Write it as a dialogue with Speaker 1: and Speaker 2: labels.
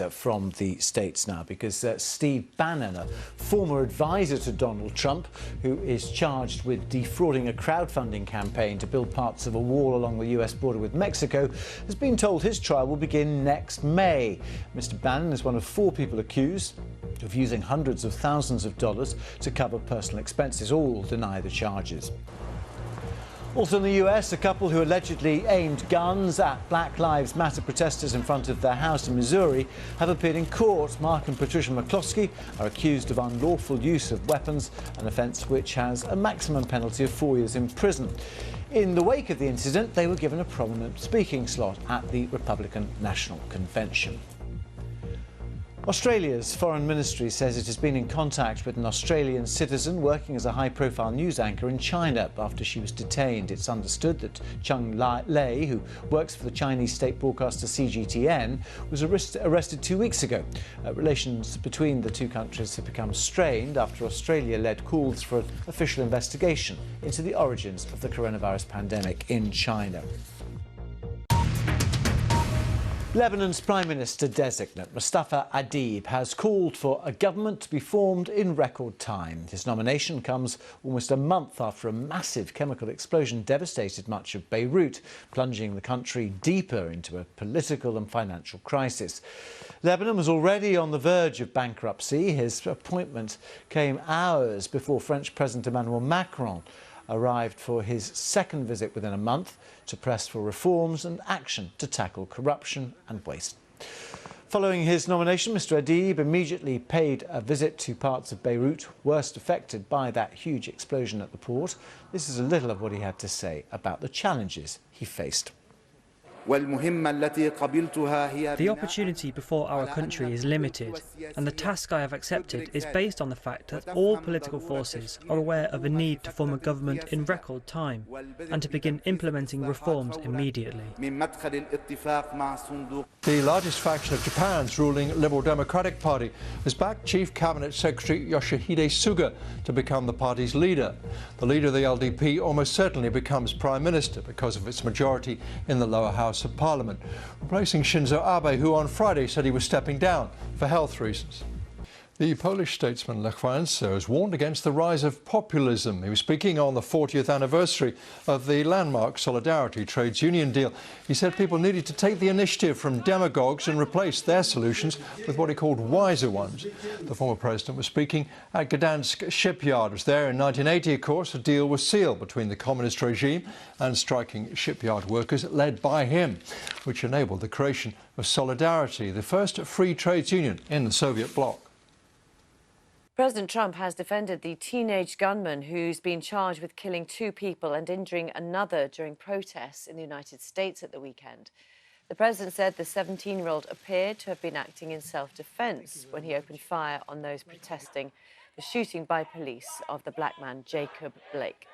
Speaker 1: From the States now, because Steve Bannon, a former advisor to Donald Trump, who is charged with defrauding a crowdfunding campaign to build parts of a wall along the US border with Mexico, has been told his trial will begin next May. Mr. Bannon is one of 4 people accused of using hundreds of thousands of dollars to cover personal expenses. All deny the charges. Also in the US, a couple who allegedly aimed guns at Black Lives Matter protesters in front of their house in Missouri have appeared in court. Mark and Patricia McCloskey are accused of unlawful use of weapons, an offence which has a maximum penalty of 4 years in prison. In the wake of the incident, they were given a prominent speaking slot at the Republican National Convention. Australia's Foreign Ministry says it has been in contact with an Australian citizen working as a high-profile news anchor in China after she was detained. It's understood that Cheng Lei, who works for the Chinese state broadcaster CGTN, was arrested 2 weeks ago. Relations between the two countries have become strained after Australia led calls for an official investigation into the origins of the coronavirus pandemic in China. Lebanon's Prime Minister-designate, Mustapha Adib, has called for a government to be formed in record time. His nomination comes almost a month after a massive chemical explosion devastated much of Beirut, plunging the country deeper into a political and financial crisis. Lebanon was already on the verge of bankruptcy. His appointment came hours before French President Emmanuel Macron arrived for his second visit within a month to press for reforms and action to tackle corruption and waste. Following his nomination, Mr. Adib immediately paid a visit to parts of Beirut worst affected by that huge explosion at the port. This is a little of what he had to say about the challenges he faced.
Speaker 2: The opportunity before our country is limited, and the task I have accepted is based on the fact that all political forces are aware of a need to form a government in record time and to begin implementing reforms immediately.
Speaker 3: The largest faction of Japan's ruling Liberal Democratic Party has backed Chief Cabinet Secretary Yoshihide Suga to become the party's leader. The leader of the LDP almost certainly becomes Prime Minister because of its majority in the lower house of Parliament, replacing Shinzo Abe, who on Friday said he was stepping down for health reasons. The Polish statesman Lech Wałęsa has warned against the rise of populism. He was speaking on the 40th anniversary of the landmark Solidarity trades union deal. He said people needed to take the initiative from demagogues and replace their solutions with what he called wiser ones. The former president was speaking at Gdansk shipyard. It was there in 1980, of course, a deal was sealed between the communist regime and striking shipyard workers led by him, which enabled the creation of Solidarity, the first free trades union in the Soviet bloc.
Speaker 4: President Trump has defended the teenage gunman who's been charged with killing 2 people and injuring another during protests in the United States at the weekend. The president said the 17-year-old appeared to have been acting in self-defense when he opened fire on those protesting the shooting by police of the black man Jacob Blake.